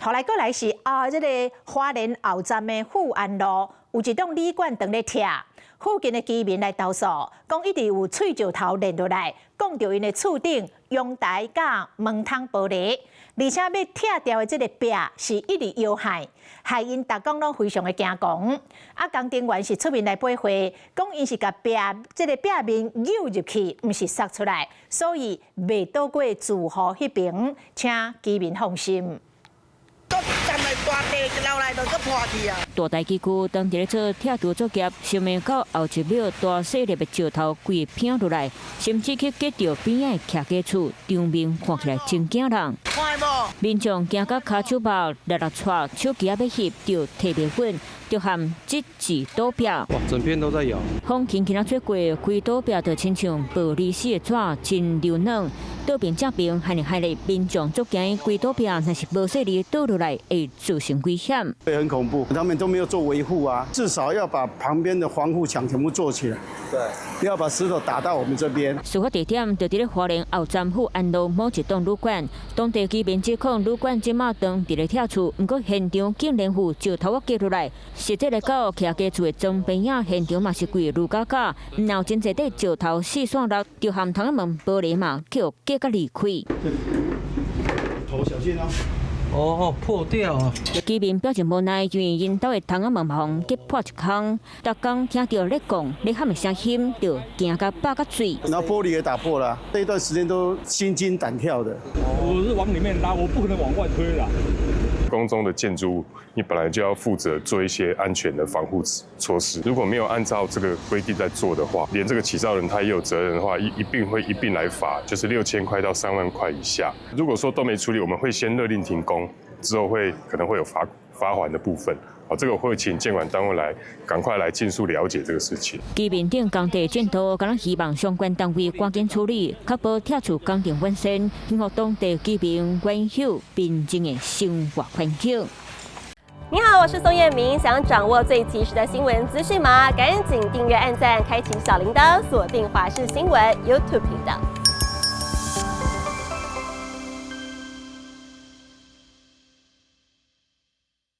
后来过来是这个花莲后站的富安路有一栋旅馆当咧拆，附近的居民来投诉，讲一直有喙石头连落来，讲到因的厝顶、阳台甲门窗玻璃，而且要拆掉的这个壁是一直摇害，害因逐讲拢非常的惊狂。工程员是出面来赔会，讲因是甲这个壁面扭入去，毋是塞出来，所以未倒过住户迄边，请居民放心。 大台机构当地咧做拆除作业，想袂到后一秒大细粒的石头规拼落来，甚至去击到边仔徛家厝，场面看起来真惊人。民众惊到骹手毛，力踹手机要翕，就摕袂稳，就含即字倒壁。哇，整片都在摇。风轻轻啊吹过，规倒壁就亲像暴力死的纸，真柔软。倒边正边，害咧民众足惊，规倒壁若是无细力倒落来，会造成危险。会很恐怖，他们都没有做维护啊，至少要把旁边的防护墙全部做起来。对，不要把石头打到我们这边。事发地点就伫咧花莲后站富安路某一栋旅馆，当地居民指控旅馆即马当伫咧拆除，不过现场竟然有石头击落来。实际来讲，徛家厝的装备影现场嘛是贵如假假，然后真侪块石头四散落，就含窗门玻璃嘛，叫击甲离开。头小心哦。 哦，破掉啊！居民表示无奈，因为因兜的窗仔门缝击破一空，逐工听到咧讲咧喊的声音，就惊甲爆甲嘴。然后玻璃也打破了，这一段时间都心惊胆跳的。我是往里面拉，我不可能往外推啦。宫中的建筑物，你本来就要负责做一些安全的防护措施。如果没有按照这个规定在做的话，连这个起造人他也有责任的话，一并来罚，就是6000块到3万块以下。如果说都没处理，我们会先勒令停工，之后可能会有罚款的部分。 这个会请监管单位来赶快来尽速了解这个事情。居民等工地转头，敢希望相关单位赶紧处理，确保拆除工程完成，幸福当地居民原有平静的生活环境。你好，我是宋彦明。想掌握最及时的新闻资讯吗？赶紧订阅、按赞、开启小铃铛，锁定华视新闻 YouTube 频道。